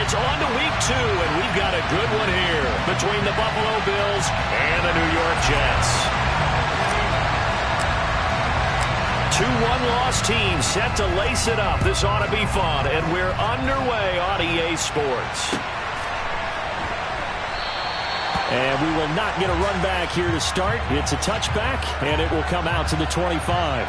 It's on to week 2, and we've got a good one here between the Buffalo Bills and the New York Jets. 2 one-loss teams set to lace it up. This ought to be fun, and we're underway on EA Sports. And we will not get a run back here to start. It's a touchback, and it will come out to the 25.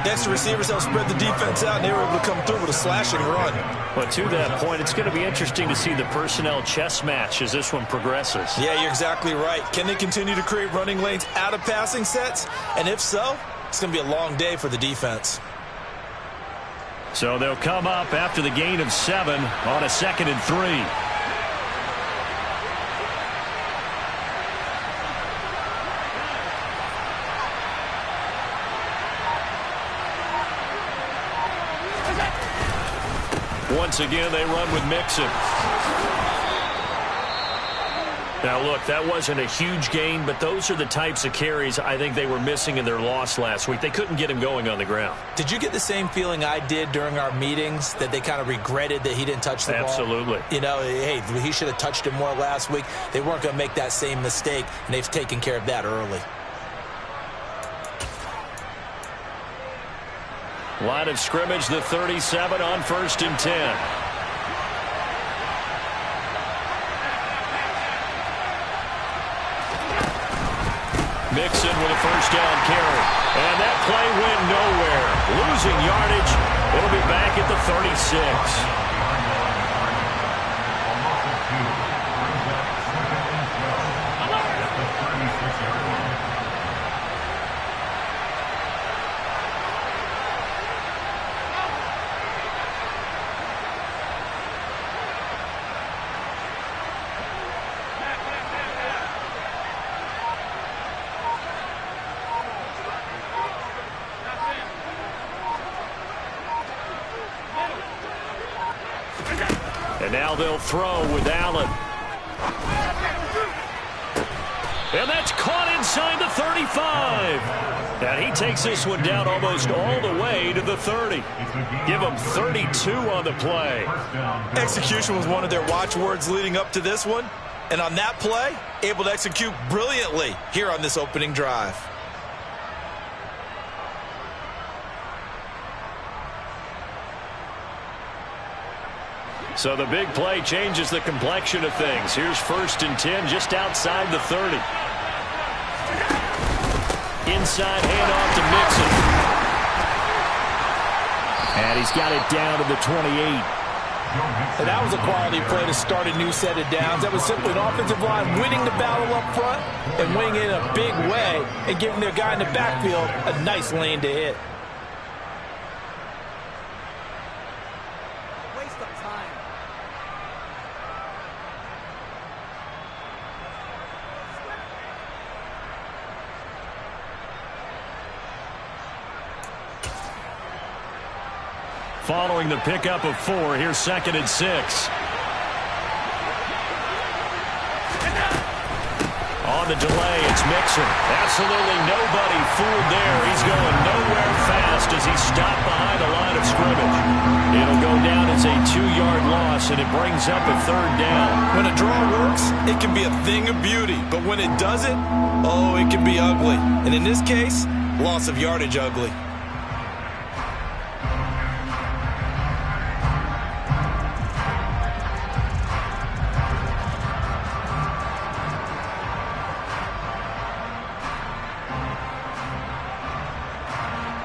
Next, the receivers help spread the defense out, and they were able to come through with a slashing run. But to that point, it's going to be interesting to see the personnel chess match as this one progresses. Yeah, you're exactly right. Can they continue to create running lanes out of passing sets? And if so, it's going to be a long day for the defense. So they'll come up after the gain of 7 on a 2nd and 3. Once again, they run with Mixon. Now, look, that wasn't a huge gain, but those are the types of carries I think they were missing in their loss last week. They couldn't get him going on the ground. Did you get the same feeling I did during our meetings, that they kind of regretted that he didn't touch the ball? Absolutely. You know, hey, he should have touched it more last week. They weren't going to make that same mistake, and they've taken care of that early. Line of scrimmage, the 37 on 1st and 10. Mixon with a first down carry. And that play went nowhere. Losing yardage. It'll be back at the 36. And now they'll throw with Allen. And that's caught inside the 35. And he takes this one down almost all the way to the 30. Give him 32 on the play. Execution was one of their watchwords leading up to this one. And on that play, able to execute brilliantly here on this opening drive. So the big play changes the complexion of things. Here's 1st and 10 just outside the 30. Inside handoff to Mixon. And he's got it down to the 28. And that was a quality play to start a new set of downs. That was simply an offensive line winning the battle up front and winning it in a big way and giving their guy in the backfield a nice lane to hit. Following the pickup of 4, here's 2nd and 6. On the delay, it's Mixon. Absolutely nobody fooled there. He's going nowhere fast as he's stopped behind the line of scrimmage. It'll go down as a 2-yard loss, and it brings up a 3rd down. When a draw works, it can be a thing of beauty. But when it doesn't, oh, it can be ugly. And in this case, loss of yardage ugly.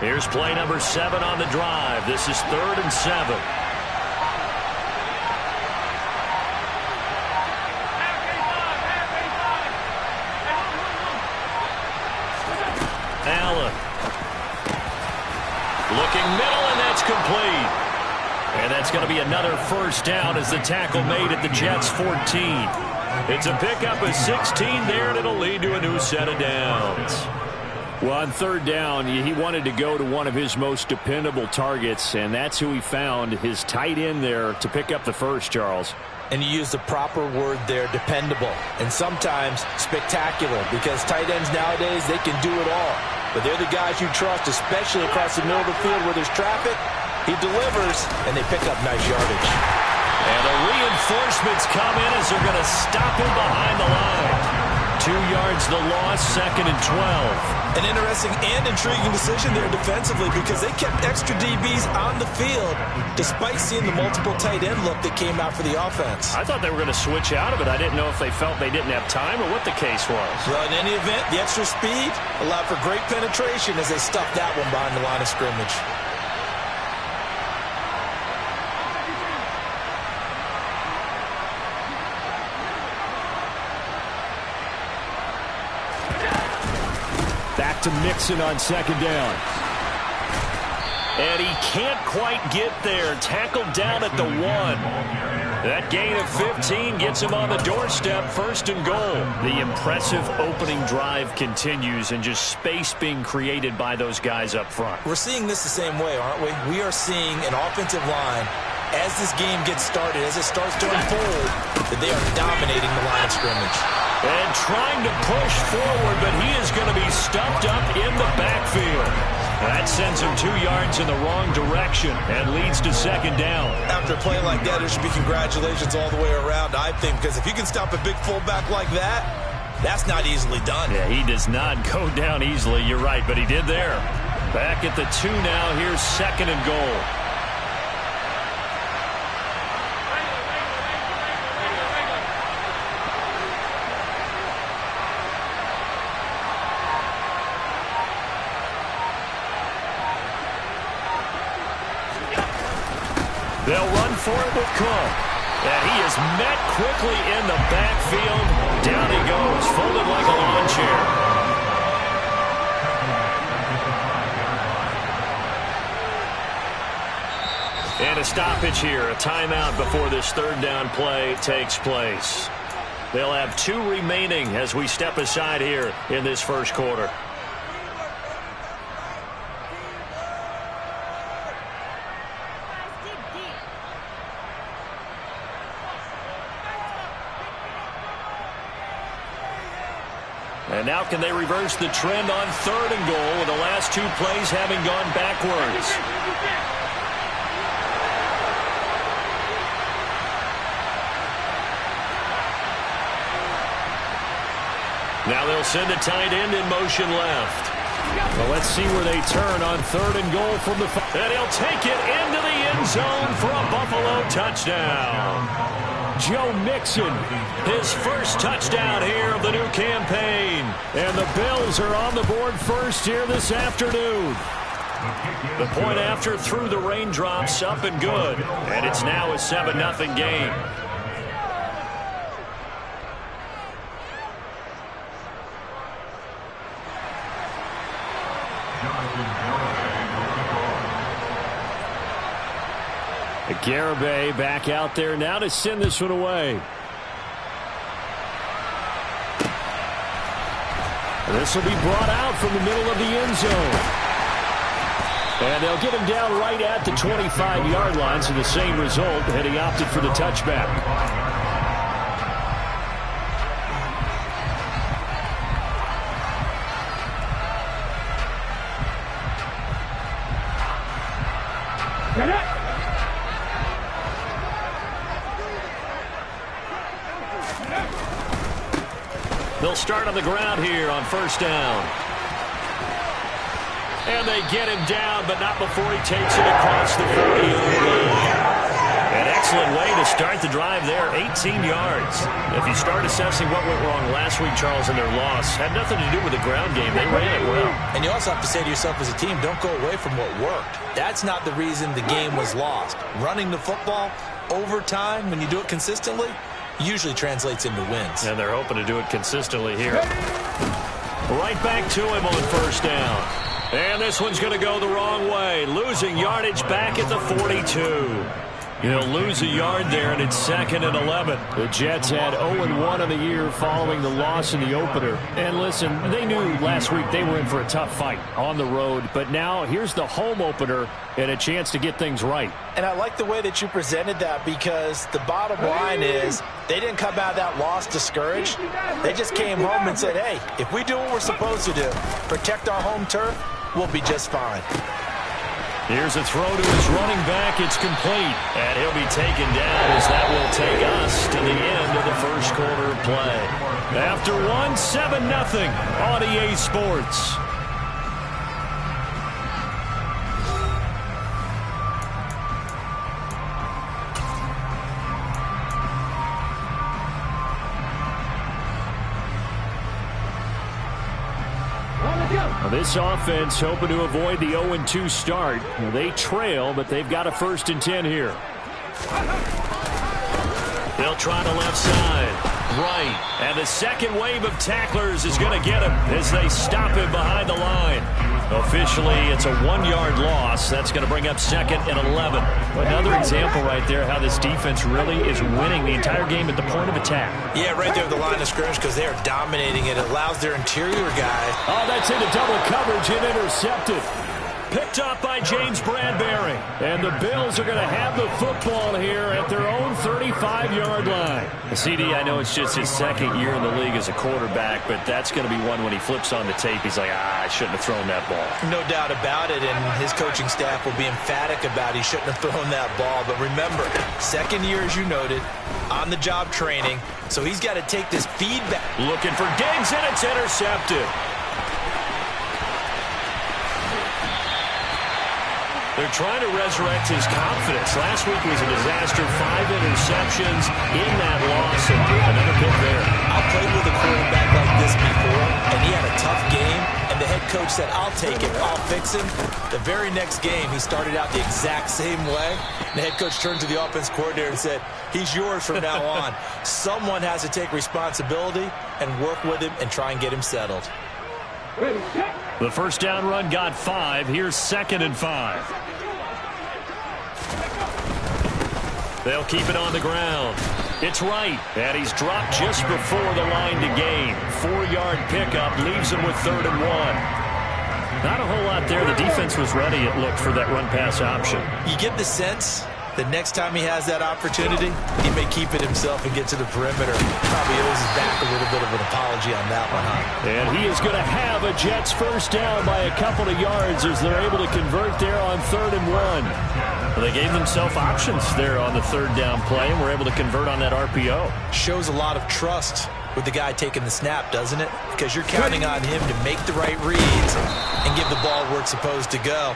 Here's play number 7 on the drive. This is 3rd and 7. Allen. Looking middle, and that's complete. And that's going to be another first down as the tackle made at the Jets' 14. It's a pickup of 16 there, and it'll lead to a new set of downs. Well, on third down, he wanted to go to one of his most dependable targets, and that's who he found, his tight end there, to pick up the first, Charles. And you use the proper word there, dependable, and sometimes spectacular, because tight ends nowadays, they can do it all. But they're the guys you trust, especially across the middle of the field where there's traffic. He delivers, and they pick up nice yardage. And the reinforcements come in as they're going to stop him behind the line. 2 yards the loss, 2nd and 12. An interesting and intriguing decision there defensively because they kept extra DBs on the field despite seeing the multiple tight end look that came out for the offense. I thought they were going to switch out of it. I didn't know if they felt they didn't have time or what the case was. Well, in any event, the extra speed allowed for great penetration as they stuffed that one behind the line of scrimmage. Back to Mixon on 2nd down. And he can't quite get there. Tackled down at the 1. That gain of 15 gets him on the doorstep, 1st and goal. The impressive opening drive continues and just space being created by those guys up front. We're seeing this the same way, aren't we? We are seeing an offensive line as this game gets started, as it starts to unfold, that they are dominating the line of scrimmage. And trying to push forward, but he is going to be stuffed up in the backfield. That sends him 2 yards in the wrong direction and leads to 2nd down. After a play like that, there should be congratulations all the way around, I think, because if you can stop a big fullback like that, that's not easily done. Yeah, he does not go down easily. You're right, but he did there. Back at the 2 now. Here's 2nd and goal. They'll run for it with Cook. And he is met quickly in the backfield. Down he goes, folded like a lawn chair. And a stoppage here, a timeout before this 3rd down play takes place. They'll have 2 remaining as we step aside here in this 1st quarter. And now can they reverse the trend on 3rd and goal with the last 2 plays having gone backwards? Now they'll send a tight end in motion left. Well, let's see where they turn on 3rd and goal from the... And he'll take it into the end zone for a Buffalo touchdown. Joe Mixon, his first touchdown here of the new campaign. And the Bills are on the board first here this afternoon. The point after through the raindrops, up and good. And it's now a 7-0 game. Garibay back out there now to send this one away. This will be brought out from the middle of the end zone. And they'll get him down right at the 25-yard line, so the same result, and he opted for the touchback. They'll start on the ground here on 1st down. And they get him down, but not before he takes it across the 40-yard line. An excellent way to start the drive there, 18 yards. If you start assessing what went wrong last week, Charles, in their loss, had nothing to do with the ground game. They ran it well. And you also have to say to yourself as a team, don't go away from what worked. That's not the reason the game was lost. Running the football over time, when you do it consistently, usually translates into wins. And they're hoping to do it consistently here. Right back to him on 1st down. And this one's going to go the wrong way. losing yardage back at the 42. He'll lose a yard there, and it's 2nd and 11. The Jets had 0-1 on the year following the loss in the opener. And listen, they knew last week they were in for a tough fight on the road. But now here's the home opener and a chance to get things right. And I like the way that you presented that, because the bottom line is they didn't come out of that loss discouraged. They just came home and said, hey, if we do what we're supposed to do, protect our home turf, we'll be just fine. Here's a throw to his running back. It's complete. And he'll be taken down as that will take us to the end of the first quarter of play. After 7-0 on EA Sports. This offense hoping to avoid the 0-2 start. They trail, but they've got a 1st and 10 here. They'll try the left side. Right. And the second wave of tacklers is going to get him as they stop him behind the line. Officially, it's a 1-yard loss. That's going to bring up 2nd and 11. Another example right there how this defense really is winning the entire game at the point of attack. Yeah, right there at the line of scrimmage, because they are dominating it. It allows their interior guy. Oh, that's into double coverage and intercepted. Picked up by James Bradbury. And the Bills are going to have the football here at their own 35-yard line. CD, I know it's just his 2nd year in the league as a quarterback, but that's going to be one when he flips on the tape. He's like, I shouldn't have thrown that ball. No doubt about it, and his coaching staff will be emphatic about he shouldn't have thrown that ball. But remember, 2nd year, as you noted, on-the-job training, so he's got to take this feedback. Looking for Diggs, and it's intercepted. They're trying to resurrect his confidence. Last week was a disaster. 5 interceptions in that loss, and another pick there. I played with a quarterback like this before, and he had a tough game, and the head coach said, I'll take him, I'll fix him. The very next game, he started out the exact same way. The head coach turned to the offense coordinator and said, he's yours from now on. Someone has to take responsibility and work with him and try and get him settled. The first down run got 5. Here's 2nd and 5. They'll keep it on the ground. It's right, and he's dropped just before the line to gain. 4-yard pickup leaves him with 3rd and 1. Not a whole lot there. The defense was ready, it looked, for that run-pass option. You get the sense the next time he has that opportunity, he may keep it himself and get to the perimeter. Probably owes his back a little bit of an apology on that one, huh? And he is going to have a Jets first down by a couple of yards as they're able to convert there on 3rd and 1. Well, they gave themselves options there on the 3rd down play, and were able to convert on that RPO. Shows a lot of trust with the guy taking the snap, doesn't it? Because you're counting on him to make the right reads and give the ball where it's supposed to go.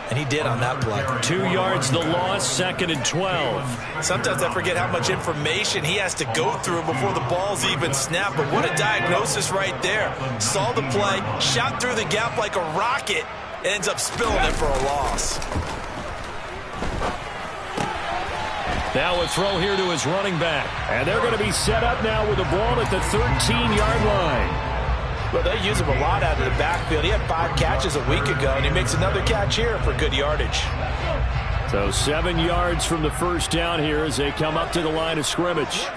And he did on that play. 2 yards the loss, 2nd and 12. Sometimes I forget how much information he has to go through before the ball's even snapped. But what a diagnosis right there. Saw the play, shot through the gap like a rocket, and ends up spilling it for a loss. Now a throw here to his running back. And they're going to be set up now with the ball at the 13-yard line. Well, they use him a lot out of the backfield. He had 5 catches a week ago, and he makes another catch here for good yardage. So 7 yards from the first down here as they come up to the line of scrimmage.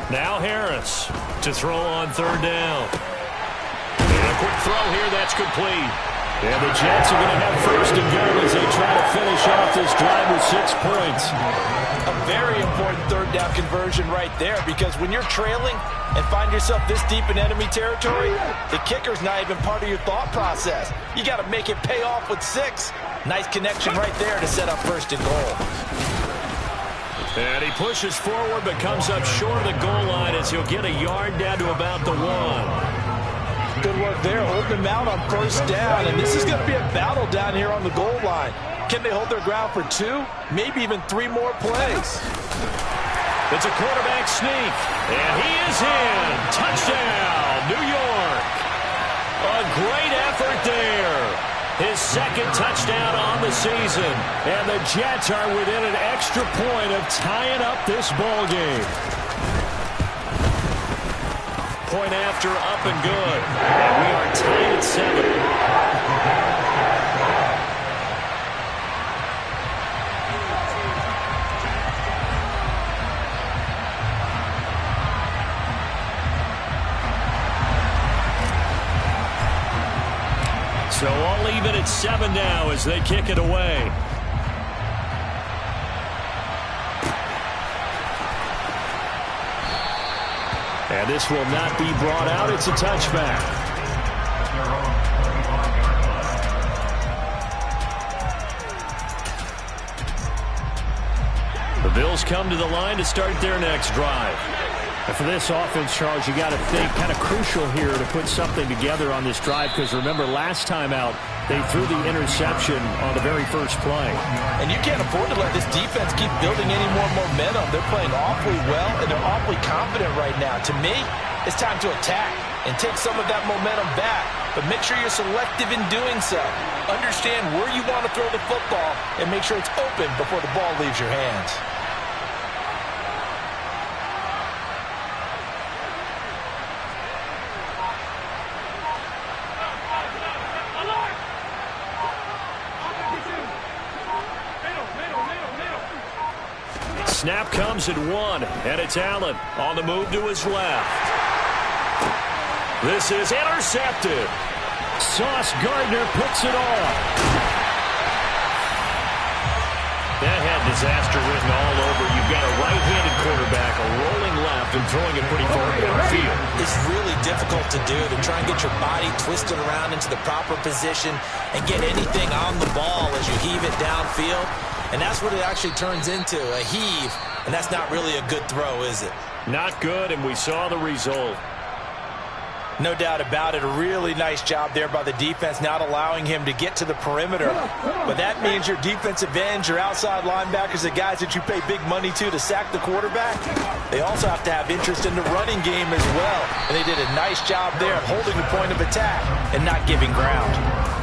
Now Harris to throw on 3rd down. And a quick throw here, that's complete. And the Jets are going to have 1st and goal as they try to finish off this drive with 6 points. A very important 3rd down conversion right there, because when you're trailing and find yourself this deep in enemy territory, the kicker's not even part of your thought process. You got to make it pay off with 6. Nice connection right there to set up 1st and goal. And he pushes forward but comes up short of the goal line as he'll get a yard down to about the 1. Good work there, holding them out on 1st down, and this is going to be a battle down here on the goal line. Can they hold their ground for 2, maybe even 3 more plays? It's a quarterback sneak, and he is in. Touchdown, New York. A great effort there. His 2nd touchdown on the season, and the Jets are within an extra point of tying up this ball game. Point after, up and good. And we are tied at 7. and 7 now as they kick it away. And this will not be brought out. It's a touchback. The Bills come to the line to start their next drive. And for this offense, Charles, you got to think kind of crucial here to put something together on this drive, because remember last time out they threw the interception on the very first play. And you can't afford to let this defense keep building any more momentum. They're playing awfully well, and they're awfully confident right now. To me, it's time to attack and take some of that momentum back, but make sure you're selective in doing so. Understand where you want to throw the football and make sure it's open before the ball leaves your hands. Snap comes at 1, and it's Allen on the move to his left. This is intercepted. Sauce Gardner puts it on. That had disaster written all over. You've got a right-handed quarterback, a rolling left, and throwing it pretty far downfield. It's really difficult to do, to try and get your body twisted around into the proper position and get anything on the ball as you heave it downfield. And that's what it actually turns into, a heave. And that's not really a good throw, is it? Not good, and we saw the result. No doubt about it. A really nice job there by the defense, not allowing him to get to the perimeter. But that means your defensive ends, your outside linebackers, the guys that you pay big money to sack the quarterback, they also have to have interest in the running game as well. And they did a nice job there of holding the point of attack and not giving ground.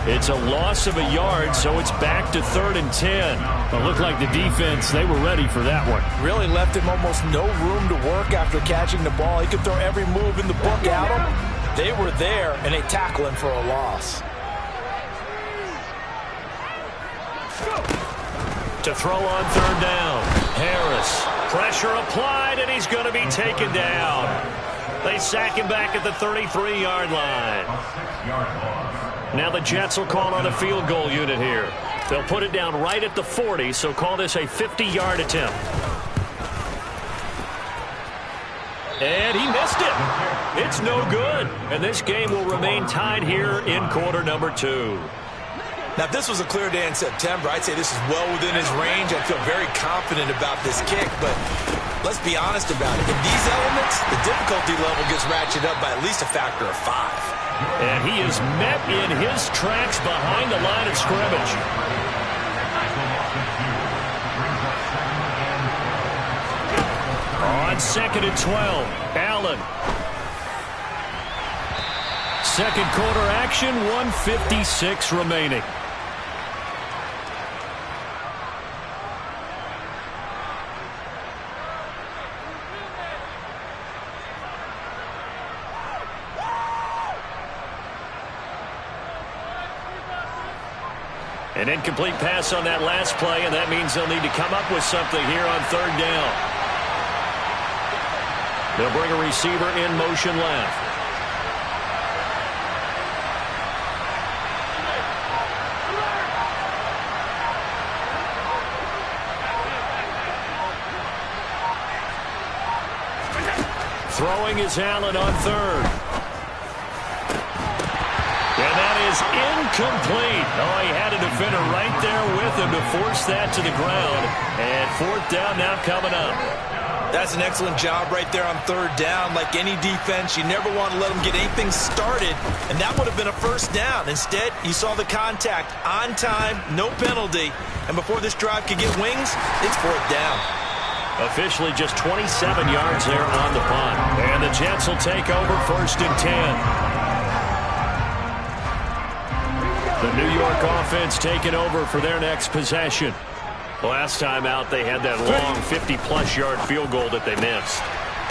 It's a loss of a yard, so it's back to 3rd and 10. It looked like the defense, they were ready for that one. Really left him almost no room to work after catching the ball. He could throw every move in the book at him. They were there, and they tackle him for a loss. To throw on 3rd down. Harris. Pressure applied, and he's going to be taken down. They sack him back at the 33-yard line. Now the Jets will call on a field goal unit here. They'll put it down right at the 40, so call this a 50-yard attempt. And he missed it. It's no good. And this game will remain tied here in quarter number 2. Now, if this was a clear day in September, I'd say this is well within his range. I feel very confident about this kick, but let's be honest about it. In these elements, the difficulty level gets ratcheted up by at least a factor of 5. And he is met in his tracks behind the line of scrimmage. On 2nd and 12, Allen. Second quarter action, 1:56 remaining. An incomplete pass on that last play, and that means they'll need to come up with something here on 3rd down. They'll bring a receiver in motion left. Throwing is Allen on 3rd. And that is incomplete. Oh, he had a defender right there with him to force that to the ground. And 4th down now coming up. That's an excellent job right there on 3rd down. Like any defense, you never want to let them get anything started, and that would have been a 1st down. Instead, you saw the contact on time, no penalty, and before this drive could get wings, it's 4th down. Officially just 27 yards there on the punt. And the Jets will take over 1st and 10. The New York offense taking over for their next possession. Last time out, they had that long 50-plus yard field goal that they missed.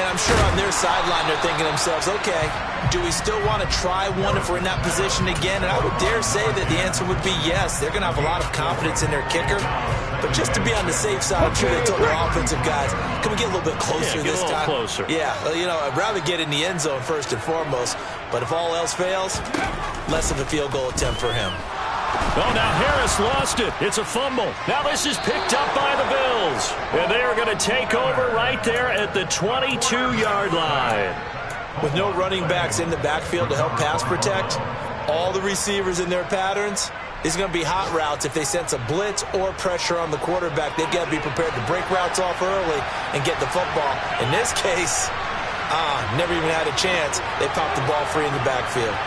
And I'm sure on their sideline they're thinking to themselves, okay, do we still want to try one if we're in that position again? And I would dare say that the answer would be yes. They're going to have a lot of confidence in their kicker. But just to be on the safe side, I'm sure they told their offensive guys, can we get a little bit closer this time? Closer. Yeah, you know, I'd rather get in the end zone first and foremost. But if all else fails, less of a field goal attempt for him. Oh, now Harris lost it. It's a fumble. Now this is picked up by the Bills. And they are going to take over right there at the 22-yard line. With no running backs in the backfield to help pass protect, all the receivers in their patterns, it's going to be hot routes if they sense a blitz or pressure on the quarterback. They've got to be prepared to break routes off early and get the football. In this case, never even had a chance. They popped the ball free in the backfield.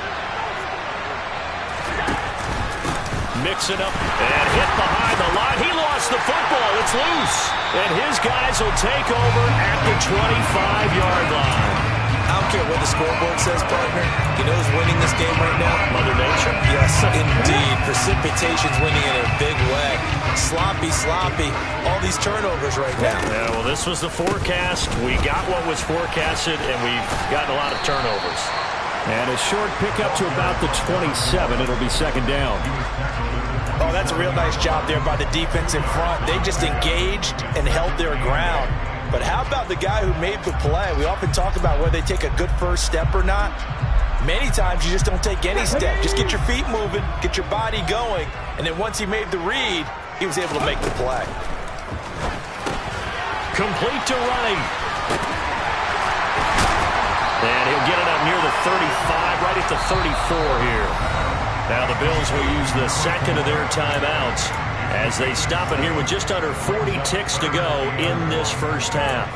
Mixing up and hit behind the line. He lost the football. It's loose. And his guys will take over at the 25-yard line. I don't care what the scoreboard says, partner. You know who's winning this game right now? Mother Nature? Yes, indeed. Precipitation's winning in a big way. Sloppy. All these turnovers right now. Yeah, well, this was the forecast. We got what was forecasted, and we've gotten a lot of turnovers. And a short pickup to about the 27. It'll be second down. Oh, that's a real nice job there by the defense in front. They just engaged and held their ground. But how about the guy who made the play? We often talk about whether they take a good first step or not. Many times you just don't take any step. Just get your feet moving, get your body going, and then once he made the read, he was able to make the play. Complete to Wright. And he'll get it up near the 35, right at the 34 here. Now the Bills will use the second of their timeouts as they stop it here with just under 40 ticks to go in this first half.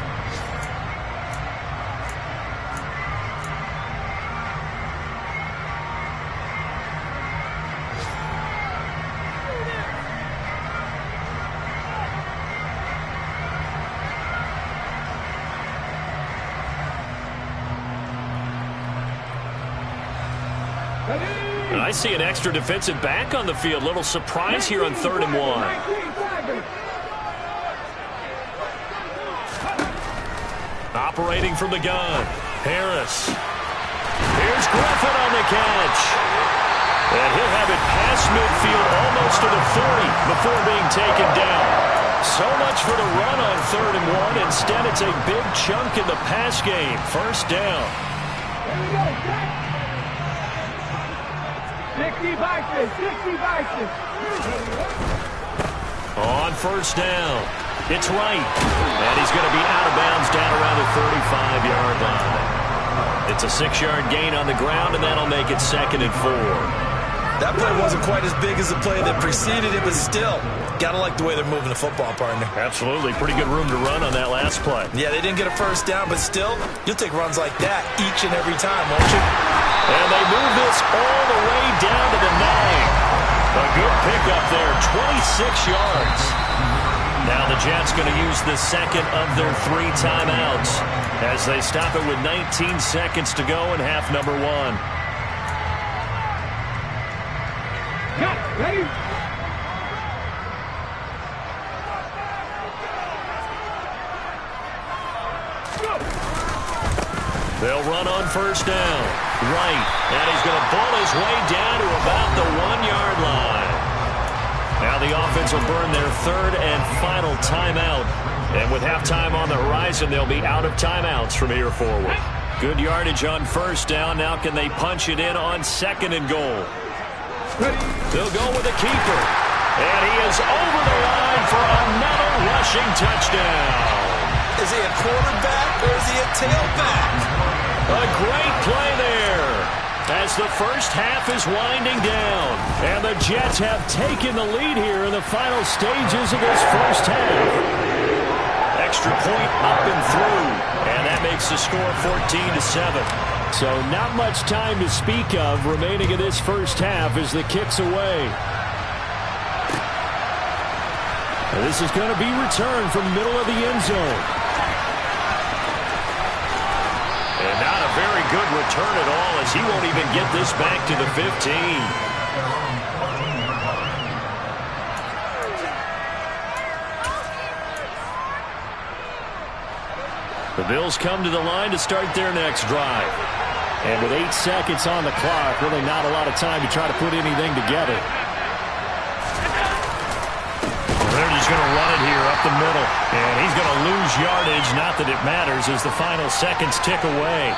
And I see an extra defensive back on the field. Little surprise here on 3rd and 1. Operating from the gun, Harris. Here's Griffin on the catch. And he'll have it past midfield almost to the 40 before being taken down. So much for the run on 3rd and 1. Instead, it's a big chunk in the pass game. First down. 60 Vikings. On first down, it's Wright. And he's going to be out of bounds down around the 35-yard line. It's a 6-yard gain on the ground, and that'll make it 2nd and 4. That play wasn't quite as big as the play that preceded it, but still, got to like the way they're moving the football, partner. Absolutely. Pretty good room to run on that last play. Yeah, they didn't get a first down, but still, you'll take runs like that each and every time, won't you? And they move this all the way down to the 9. A good pickup there, 26 yards. Now the Jets going to use the second of their 3 timeouts as they stop it with 19 seconds to go in half number 1. Ready? They'll run on first down. Right. And he's going to ball his way down to about the 1-yard line. Now the offense will burn their 3rd and final timeout. And with halftime on the horizon, they'll be out of timeouts from here forward. Good yardage on first down. Now can they punch it in on 2nd and goal? They'll go with a keeper. And he is over the line for another rushing touchdown. Is he a quarterback or is he a tailback? A great play there as the first half is winding down. And the Jets have taken the lead here in the final stages of this first half. Extra point up and through. And that makes the score 14-7. So not much time to speak of remaining in this first half as the kick's away. And this is going to be returned from middle of the end zone. And not a very good return at all as he won't even get this back to the 15. The Bills come to the line to start their next drive. And with 8 seconds on the clock, really not a lot of time to try to put anything together. They're just going to run it here up the middle. And he's going to lose yardage. Not that it matters as the final seconds tick away.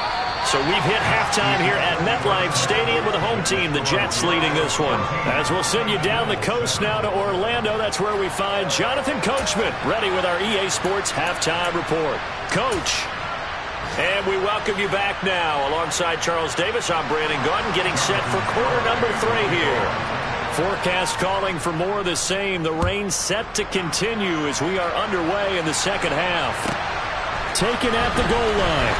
So we've hit halftime here at MetLife Stadium with the home team, the Jets, leading this one. As we'll send you down the coast now to Orlando, that's where we find Jonathan Coachman, ready with our EA Sports Halftime Report. Coach. And we welcome you back now. Alongside Charles Davis, I'm Brandon Gaudin, getting set for quarter number 3 here. Forecast calling for more of the same. The rain set to continue as we are underway in the second half. Taken at the goal line.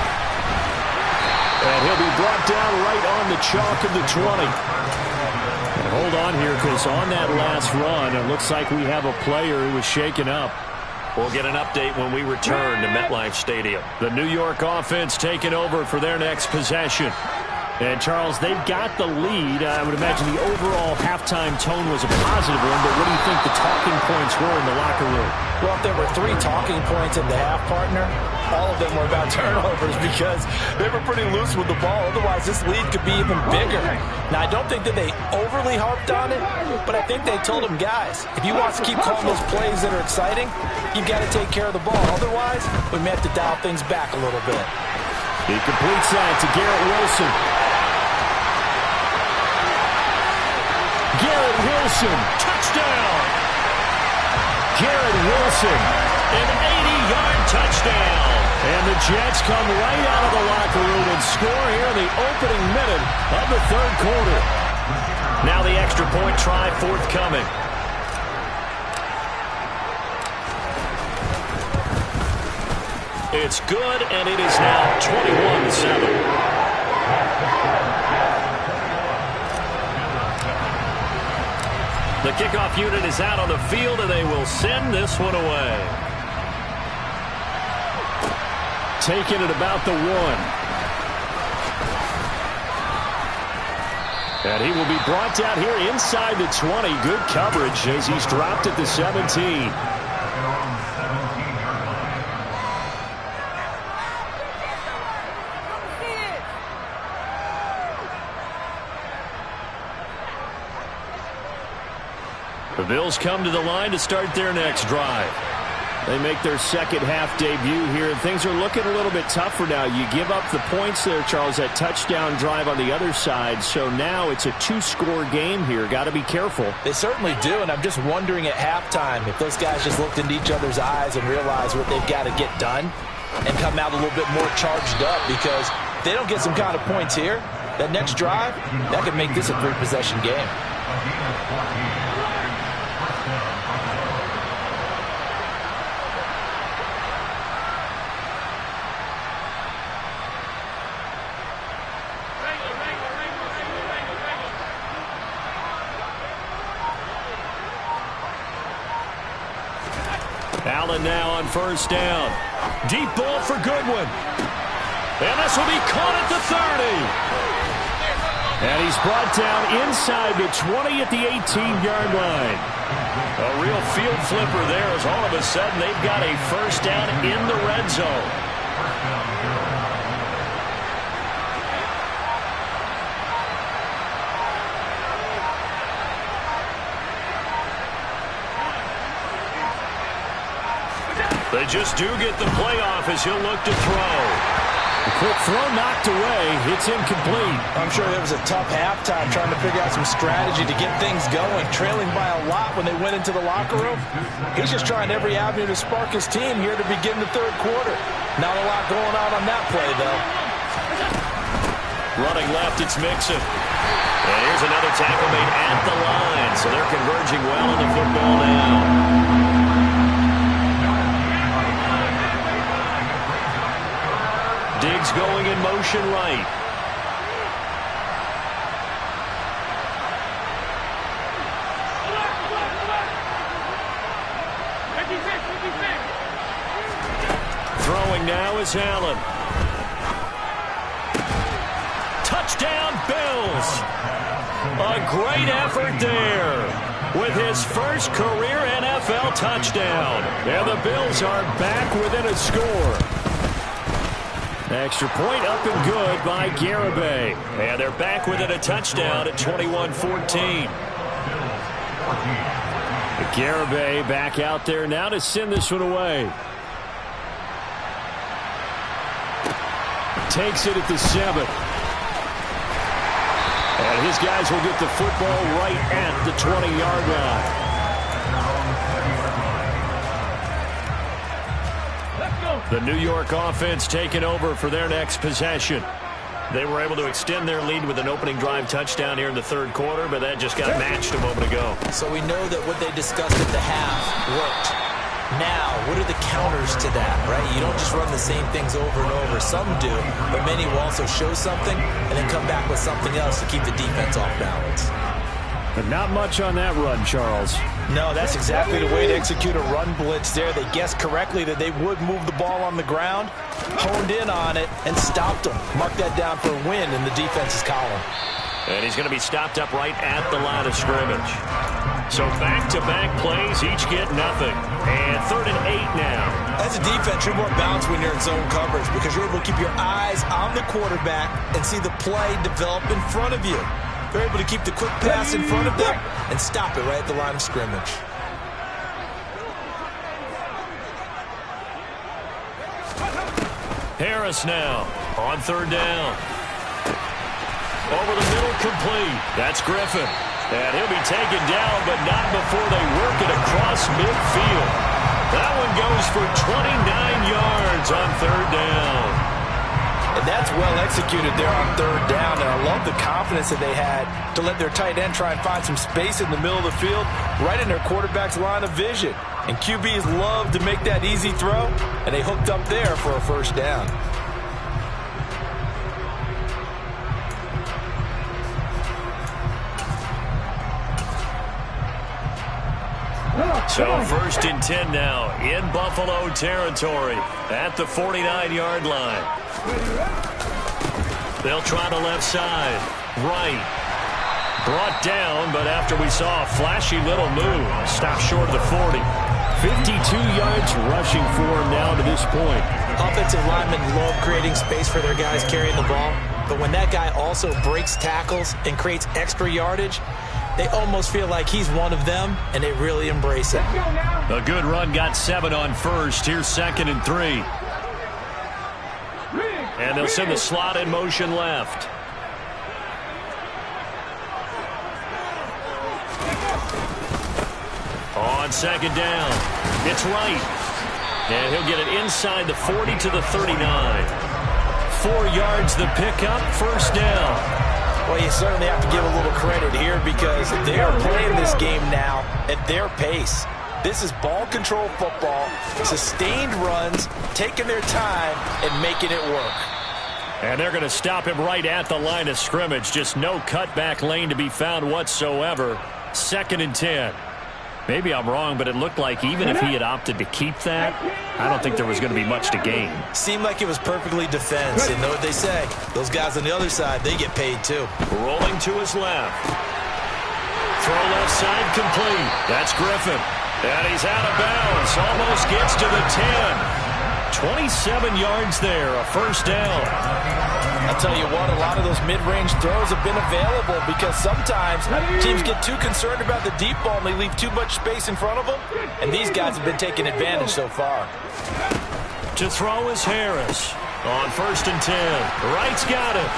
And he'll be brought down right on the chalk of the 20. And hold on here, because on that last run, it looks like we have a player who was shaken up. We'll get an update when we return to MetLife Stadium. The New York offense taking over for their next possession. And, Charles, they've got the lead. I would imagine the overall halftime tone was a positive one, but what do you think the talking points were in the locker room? Well, if there were 3 talking points in the half, partner, all of them were about turnovers because they were pretty loose with the ball. Otherwise, this lead could be even bigger. Now, I don't think that they overly harped on it, but I think they told them, guys, if you want to keep calling those plays that are exciting, you've got to take care of the ball. Otherwise, we may have to dial things back a little bit. He completes that to Garrett Wilson. Garrett Wilson, touchdown! Garrett Wilson, an 80-yard touchdown. And the Jets come right out of the locker room and score here in the opening minute of the third quarter. Now the extra point try forthcoming. It's good, and it is now 21-7. The kickoff unit is out on the field, and they will send this one away. Taking it about the 1. And he will be brought down here inside the 20. Good coverage as he's dropped at the 17. The Bills come to the line to start their next drive. They make their second half debut here, and things are looking a little bit tougher now. You give up the points there, Charles, that touchdown drive on the other side. So now it's a 2-score game here. Got to be careful. They certainly do, and I'm just wondering at halftime if those guys just looked into each other's eyes and realized what they've got to get done and come out a little bit more charged up, because if they don't get some kind of points here, that next drive, that could make this a 3-possession game. Allen now on first down. Deep ball for Goodwin. And this will be caught at the 30. And he's brought down inside the 20 at the 18-yard line. A real field flipper there as all of a sudden they've got a first down in the red zone. They just do get the playoff as he'll look to throw. The quick throw knocked away. It's incomplete. I'm sure there was a tough halftime trying to figure out some strategy to get things going, trailing by a lot when they went into the locker room. He's just trying every avenue to spark his team here to begin the third quarter. Not a lot going on that play, though. Running left, it's Mixon. And here's another tackle made at the line, so they're converging well on the football now. Diggs going in motion right. Throwing now is Allen. Touchdown, Bills. A great effort there with his first career NFL touchdown. And the Bills are back within a score. Extra point up and good by Garibay. And they're back within a touchdown at 21-14. Garibay back out there now to send this one away. Takes it at the 7. And his guys will get the football right at the 20-yard line. The New York offense taking over for their next possession. They were able to extend their lead with an opening drive touchdown here in the third quarter, but that just got matched a moment ago. So we know that what they discussed at the half worked. Now, what are the counters to that, right? You don't just run the same things over and over. Some do, but many will also show something and then come back with something else to keep the defense off balance. But not much on that run, Charles. No, that's exactly the way to execute a run blitz there. They guessed correctly that they would move the ball on the ground, honed in on it, and stopped them. Mark that down for a win in the defense's column. And he's going to be stopped up right at the line of scrimmage. So back-to-back plays, each get nothing. And 3rd and 8 now. As a defense, you're more balanced when you're in zone coverage because you're able to keep your eyes on the quarterback and see the play develop in front of you. They're able to keep the quick pass in front of them and stop it right at the line of scrimmage. Harris now on 3rd down. Over the middle, complete. That's Griffin. And he'll be taken down, but not before they work it across midfield. That one goes for 29 yards on 3rd down. And that's well executed there on 3rd down. And I love the confidence that they had to let their tight end try and find some space in the middle of the field, right in their quarterback's line of vision. And QBs love to make that easy throw, and they hooked up there for a 1st down. So 1st and 10 now in Buffalo territory at the 49-yard line. They'll try the left side. Right. Brought down, but after we saw a flashy little move, stopped short of the 40. 52 yards rushing for him now to this point. Offensive linemen love creating space for their guys carrying the ball, but when that guy also breaks tackles and creates extra yardage, they almost feel like he's one of them, and they really embrace it. A good run got 7 on 1st. Here's 2nd and 3. And they'll send the slot in motion left. On 2nd down, it's right. And he'll get it inside the 40 to the 39. 4 yards the pickup, 1st down. Well, you certainly have to give a little credit here because they are playing this game now at their pace. This is ball control football, sustained runs, taking their time and making it work. And they're going to stop him right at the line of scrimmage. Just no cutback lane to be found whatsoever. 2nd and 10. Maybe I'm wrong, but it looked like even if he had opted to keep that, I don't think there was going to be much to gain. Seemed like it was perfectly defensed. And know what they say? Those guys on the other side, they get paid too. Rolling to his left. Throw left side complete. That's Griffin. And he's out of bounds. Almost gets to the 10. 27 yards there, a 1st down. I'll tell you what, a lot of those mid-range throws have been available because sometimes teams get too concerned about the deep ball and they leave too much space in front of them, and these guys have been taking advantage so far. To throw is Harris on 1st and 10. Wright's got it,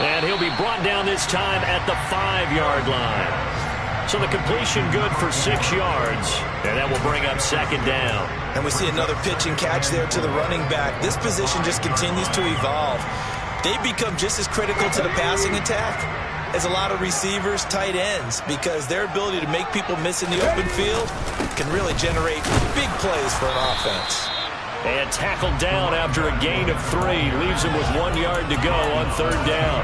and he'll be brought down this time at the 5-yard line. So the completion good for 6 yards, and that will bring up 2nd down. And we see another pitch and catch there to the running back. This position just continues to evolve. They become just as critical to the passing attack as a lot of receivers, tight ends, because their ability to make people miss in the open field can really generate big plays for an offense. And tackled down after a gain of 3. Leaves him with 1 yard to go on 3rd down.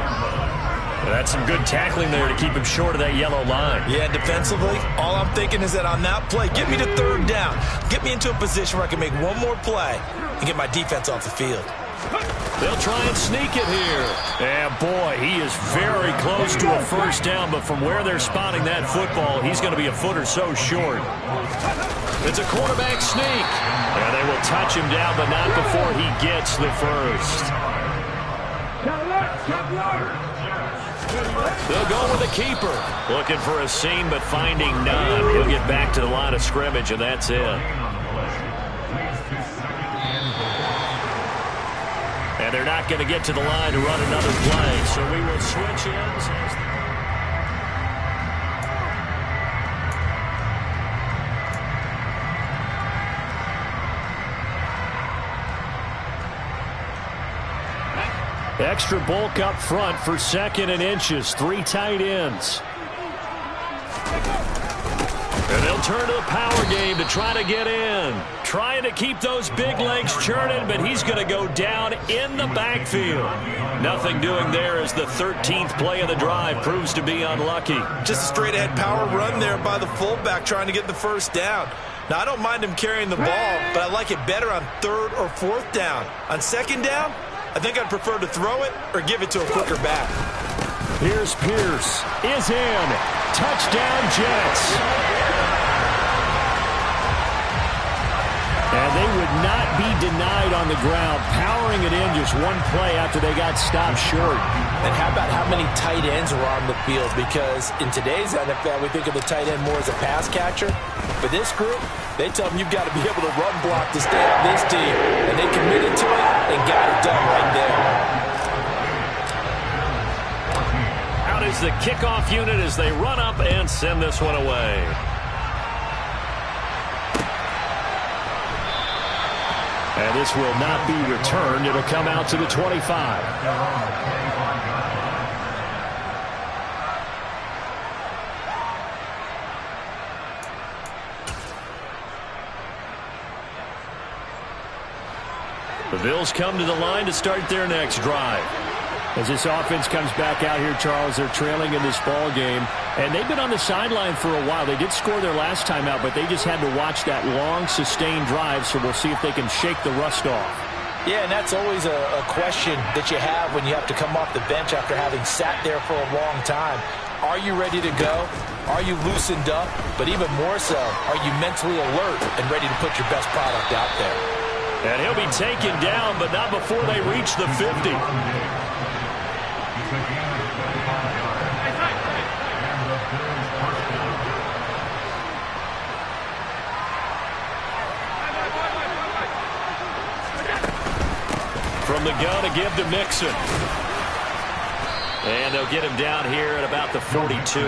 That's some good tackling there to keep him short of that yellow line. Yeah, defensively, all I'm thinking is that on that play, get me to 3rd down. Get me into a position where I can make one more play and get my defense off the field. They'll try and sneak it here. And boy, he is very close to a 1st down, but from where they're spotting that football, he's going to be a foot or so short. It's a quarterback sneak. And they will touch him down, but not before he gets the 1st. They'll go with a keeper. Looking for a seam, but finding none. He'll get back to the line of scrimmage, and that's it. And they're not going to get to the line to run another play, so we will switch ends. Extra bulk up front for 2nd and inches. 3 tight ends. And they'll turn to the power game to try to get in. Trying to keep those big legs churning, but he's going to go down in the backfield. Nothing doing there as the 13th play of the drive proves to be unlucky. Just a straight-ahead power run there by the fullback trying to get the first down. Now, I don't mind him carrying the ball, but I like it better on 3rd or 4th down. On 2nd down, I think I'd prefer to throw it or give it to a quicker back. Here's Pierce. Is in. Touchdown, Jets. And they would not be denied on the ground, powering it in just one play after they got stopped short. And how about how many tight ends are on the field? Because in today's NFL, we think of the tight end more as a pass catcher. For this group, they tell them you've got to be able to run block to stay on this team. And they committed to it and got it done right there. Out is the kickoff unit as they run up and send this one away. And this will not be returned. It'll come out to the 25. The Bills come to the line to start their next drive. As this offense comes back out here, Charles, they're trailing in this ball game. And they've been on the sideline for a while. They did score their last time out, but they just had to watch that long, sustained drive, so we'll see if they can shake the rust off. Yeah, and that's always a question that you have when you have to come off the bench after having sat there for a long time. Are you ready to go? Are you loosened up? But even more so, are you mentally alert and ready to put your best product out there? And he'll be taken down, but not before they reach the 50. From the gun to give to Mixon. And they'll get him down here at about the 42.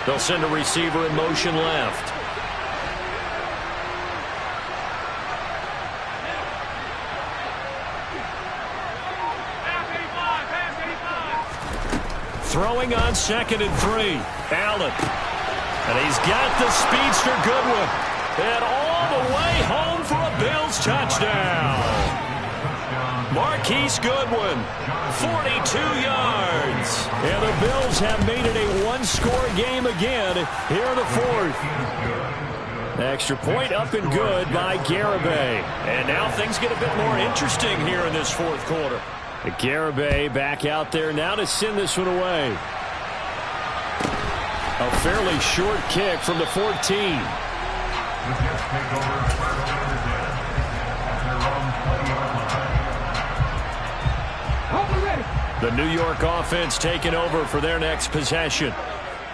They'll send a receiver in motion left. Throwing on 2nd and 3. Allen. And he's got the speedster Goodwin. And all the way home for a Bills touchdown. Marquise Goodwin, 42 yards. And the Bills have made it a one-score game again here in the 4th. Extra point up and good by Garibay. And now things get a bit more interesting here in this 4th quarter. Garibay back out there now to send this one away. A fairly short kick from the 14. The New York offense taking over for their next possession.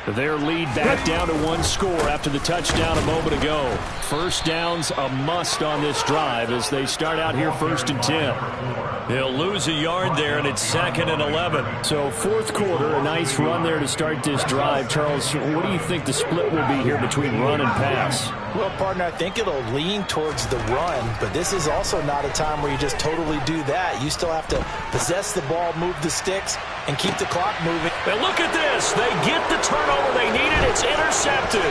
Their lead back down to 1 score after the touchdown a moment ago. First down's a must on this drive as they start out here 1st and 10. They'll lose a yard there, and it's 2nd and 11. So 4th quarter, a nice run there to start this drive. Charles, what do you think the split will be here between run and pass? Well, partner, I think it'll lean towards the run, but this is also not a time where you just totally do that. You still have to possess the ball, move the sticks, and keep the clock moving. And look at this. They get the turnover they needed. It's intercepted.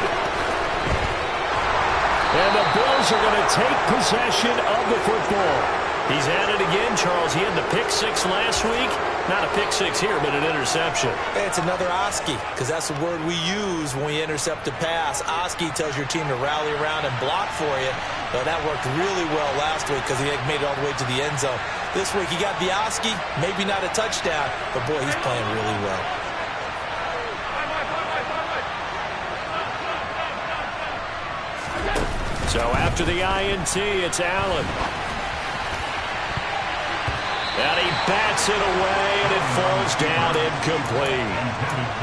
And the Bills are going to take possession of the football. He's at it again, Charles. He had the pick six last week. Not a pick six here, but an interception. It's another Oski, because that's the word we use when we intercept a pass. Oski tells your team to rally around and block for you. Well, that worked really well last week because he made it all the way to the end zone. This week he got the Oski, maybe not a touchdown, but boy, he's playing really well. So after the INT, it's Allen. And he bats it away, and it falls down incomplete.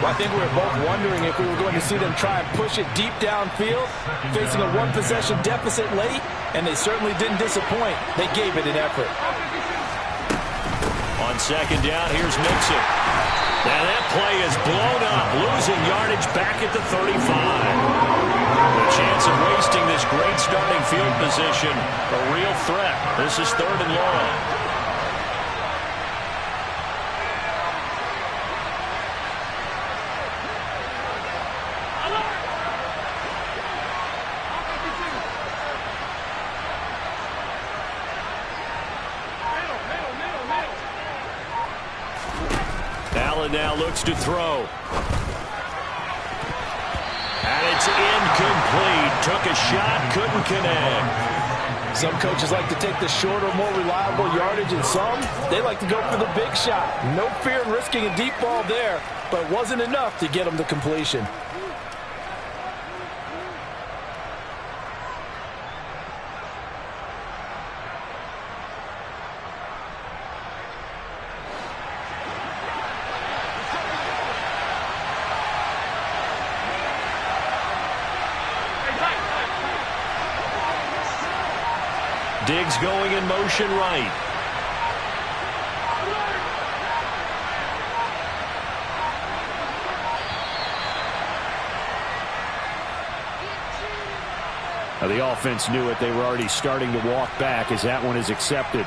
Well, I think we were both wondering if we were going to see them try and push it deep downfield, facing a one-possession deficit late, and they certainly didn't disappoint. They gave it an effort. On second down, here's Mixon. Now that play is blown up, losing yardage back at the 35. The chance of wasting this great starting field position, a real threat. This is 3rd and long. Allen now looks to throw. And it's incomplete. Took a shot, couldn't connect. Some coaches like to take the shorter, more reliable yardage, and some, they like to go for the big shot. No fear in risking a deep ball there, but it wasn't enough to get them to completion. Diggs going in motion right. Now the offense knew it. They were already starting to walk back as that one is accepted.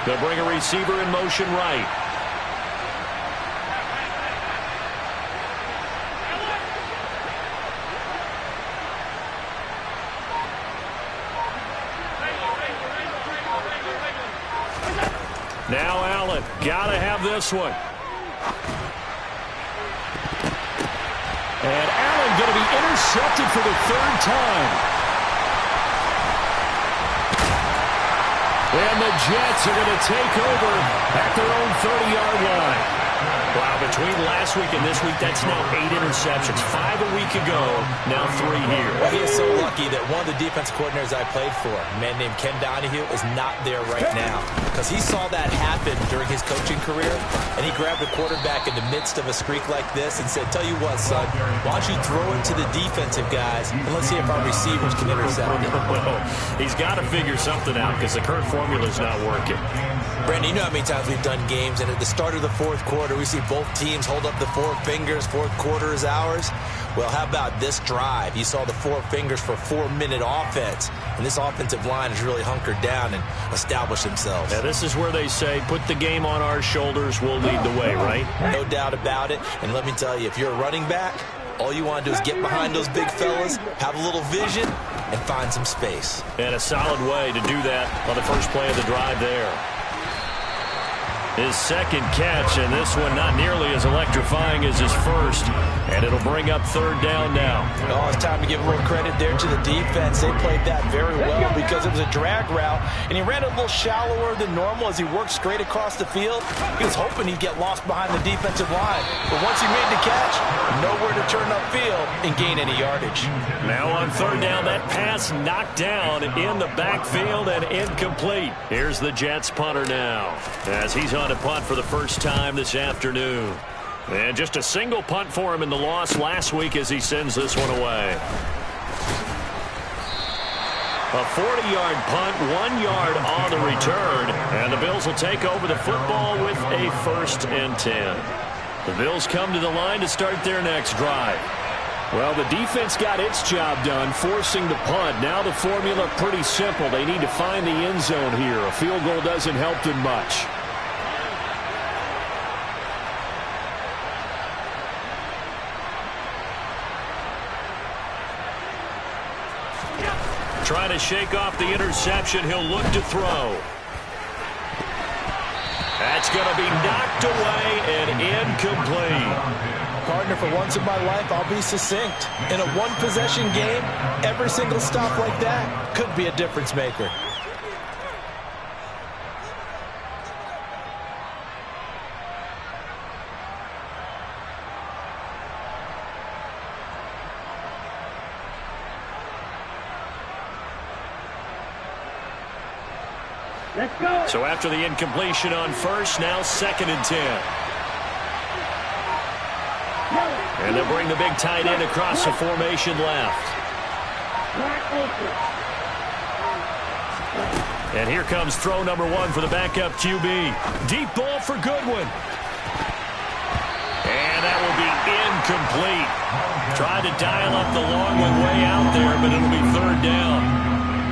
They'll bring a receiver in motion right. Now Allen, gotta have this one. And Allen going to be intercepted for the 3rd time. And the Jets are going to take over at their own 30-yard line. Wow, between last week and this week, that's now 8 interceptions. 5 a week ago, now 3 here. Well, he is so lucky that one of the defense coordinators I played for, a man named Ken Donahue, is not there right now. Because he saw that happen during his coaching career, and he grabbed the quarterback in the midst of a streak like this and said, tell you what, son, why don't you throw it to the defensive guys, and let's see if our receivers can intercept it. Well, he's got to figure something out because the current formula is not working. Brandon, you know how many times we've done games, and at the start of the 4th quarter, we see both teams hold up the 4 fingers, 4th quarter is ours. Well, how about this drive? You saw the 4 fingers for 4-minute offense, and this offensive line has really hunkered down and established themselves. Now, this is where they say, put the game on our shoulders, we'll lead the way, right? No doubt about it, and let me tell you, if you're a running back, all you want to do is get behind those big fellas, have a little vision, and find some space. And a solid way to do that on the first play of the drive there. His second catch, and this one not nearly as electrifying as his first. And it'll bring up 3rd down now. Oh, it's time to give a little credit there to the defense. They played that very well because it was a drag route, and he ran a little shallower than normal as he worked straight across the field. He was hoping he'd get lost behind the defensive line. But once he made the catch, nowhere to turn upfield and gain any yardage. Now on 3rd down, that pass knocked down in the backfield and incomplete. Here's the Jets punter now as he's on a punt for the first time this afternoon. And just a single punt for him in the loss last week as he sends this one away. A 40-yard punt, 1 yard on the return. And the Bills will take over the football with a 1st and 10. The Bills come to the line to start their next drive. Well, the defense got its job done, forcing the punt. Now the formula pretty simple. They need to find the end zone here. A field goal doesn't help them much. Trying to shake off the interception. He'll look to throw. That's going to be knocked away and incomplete. Partner, for once in my life, I'll be succinct. In a one-possession game, every single stop like that could be a difference maker. Let's go. So after the incompletion on first, now 2nd and 10. And they'll bring the big tight end across the formation left. And here comes throw number 1 for the backup QB. Deep ball for Goodwin. And that will be incomplete. Tried to dial up the long one way out there, but it'll be 3rd down.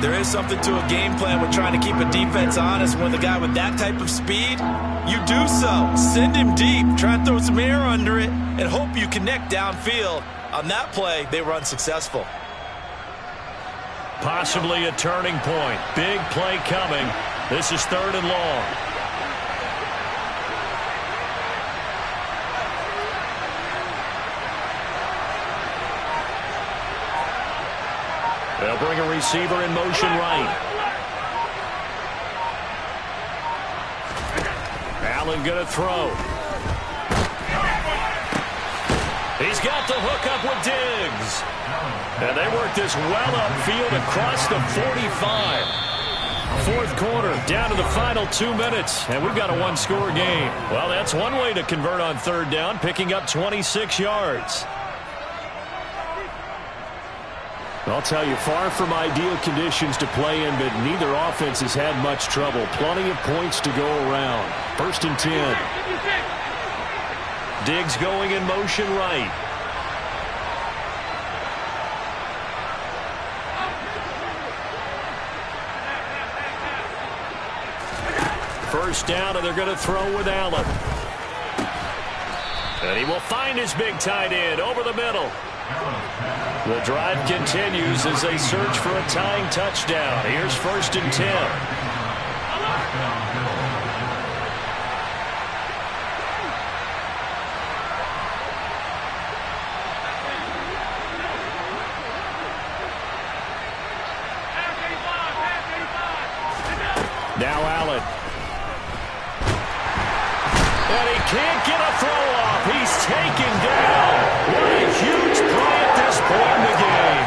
There is something to a game plan with trying to keep a defense honest. When the guy with that type of speed, you do so. Send him deep. Try and throw some air under it and hope you connect downfield. On that play, they were unsuccessful. Possibly a turning point. Big play coming. This is 3rd and long. They'll bring a receiver in motion right. Allen going to throw. He's got the hook up with Diggs. And they work this well upfield across the 45. 4th quarter, down to the final 2 minutes, and we've got a one-score game. Well, that's one way to convert on 3rd down, picking up 26 yards. I'll tell you, far from ideal conditions to play in, but neither offense has had much trouble. Plenty of points to go around. 1st and 10. Diggs going in motion right. First down, and they're going to throw with Allen. And he will find his big tight end over the middle. The drive continues as they search for a tying touchdown. Here's 1st and 10. Now Allen. And he can't get a throw off. He's taken down. What a huge play at this point in the game.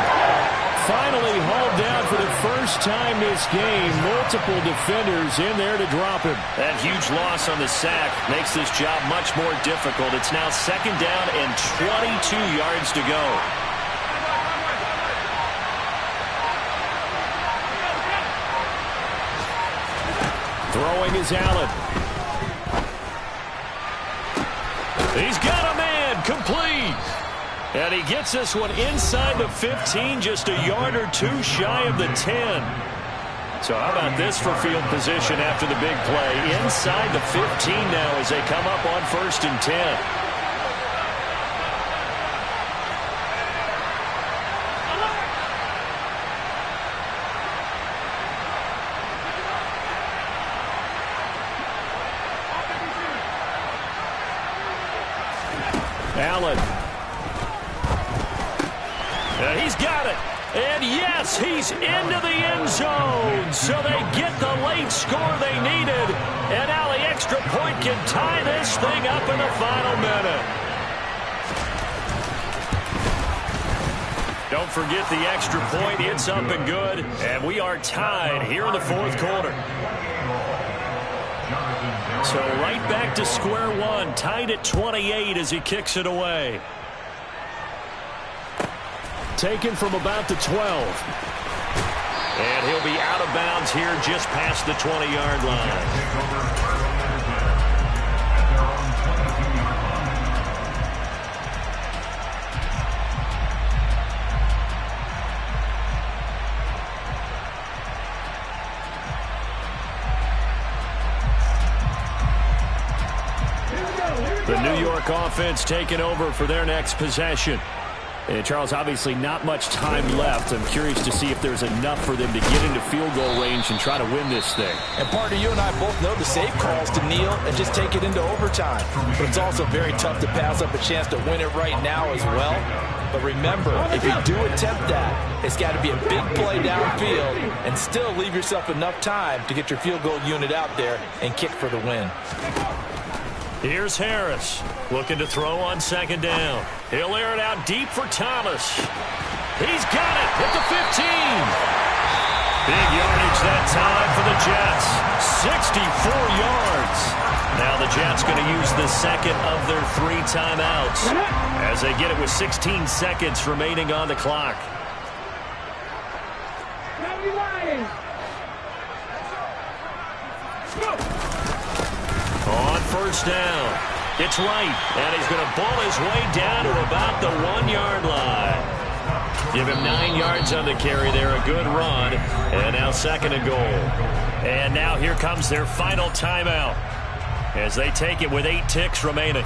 Finally hauled down for the first time this game. Multiple defenders in there to drop him. That huge loss on the sack makes this job much more difficult. It's now 2nd down and 22 yards to go. Throwing is Allen. He's got a man, complete. And he gets this one inside the 15, just a yard or 2 shy of the 10. So how about this for field position after the big play? Inside the 15 now as they come up on 1st and 10. Allen. And he's got it. And yes, he's into the end zone. So they get the late score they needed. And now the extra point can tie this thing up in the final minute. Don't forget the extra point. It's up and good. And we are tied here in the 4th quarter. So right back to square one, tied at 28 as he kicks it away. Taken from about the 12. And he'll be out of bounds here just past the 20-yard line. York offense taking over for their next possession. And, Charles, obviously not much time left. I'm curious to see if there's enough for them to get into field goal range and try to win this thing. And, partner, you and I both know the safe calls to kneel and just take it into overtime. But it's also very tough to pass up a chance to win it right now as well. But remember, if you do attempt that, it's got to be a big play downfield and still leave yourself enough time to get your field goal unit out there and kick for the win. Here's Harris looking to throw on second down. He'll air it out deep for Thomas. He's got it at the 15. Big yardage that time for the Jets. 64 yards. Now the Jets going to use the second of their 3 timeouts as they get it with 16 seconds remaining on the clock. On first down, it's Wright, and he's going to ball his way down to about the 1-yard line. Give him 9 yards on the carry there, a good run, and now second and goal. And now here comes their final timeout as they take it with 8 ticks remaining.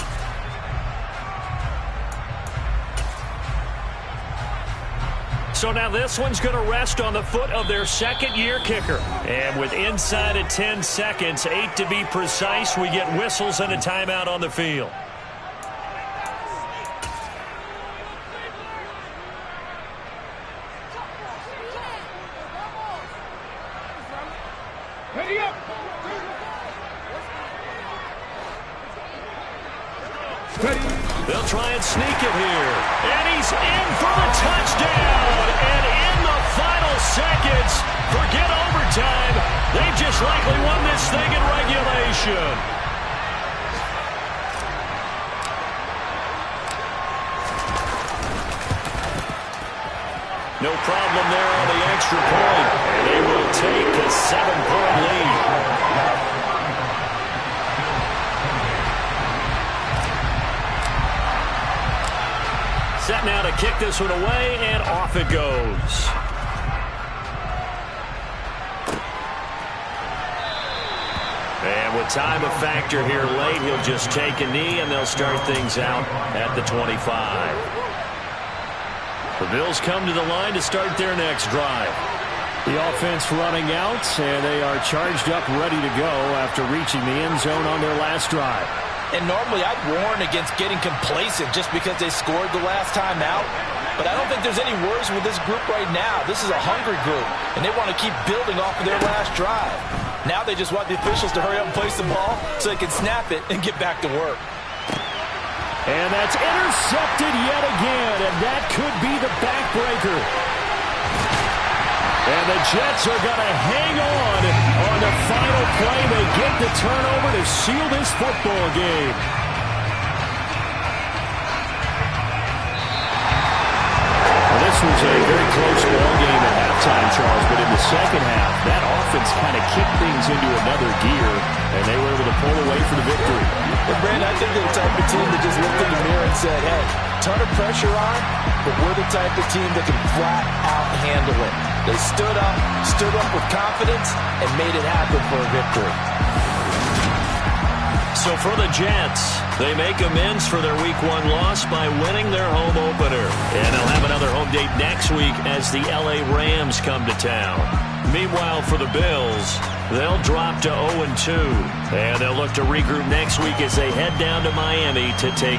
So now this one's going to rest on the foot of their second-year kicker. And with inside of 10 seconds, 8 to be precise, we get whistles and a timeout on the field. Ready up. They'll try and sneak it here. And he's in for the touchdown. And in the final seconds, forget overtime. They've just likely won this thing in regulation. No problem there on the extra point. And they will take a 7-point lead. Set now to kick this one away, and off it goes. And with time a factor here late, he'll just take a knee, and they'll start things out at the 25. The Bills come to the line to start their next drive. The offense running out, and they are charged up, ready to go after reaching the end zone on their last drive. And normally I'd warn against getting complacent just because they scored the last time out. But I don't think there's any worries with this group right now. This is a hungry group, and they want to keep building off of their last drive. Now they just want the officials to hurry up and place the ball so they can snap it and get back to work. And that's intercepted yet again, and that could be the backbreaker. And the Jets are going to hang on the final play. They get the turnover to seal this football game. Well, this was a very close ball game at halftime, Charles, but in the second half, that offense kind of kicked things into another gear, and they were able to pull away for the victory. And Brandon, I think they're the type of team that just looked in the mirror and said, hey, ton of pressure on, but we're the type of team that can flat out handle it. They stood up with confidence, and made it happen for a victory. So for the Jets, they make amends for their Week 1 loss by winning their home opener. And they'll have another home date next week as the LA Rams come to town. Meanwhile, for the Bills, they'll drop to 0-2. And they'll look to regroup next week as they head down to Miami to take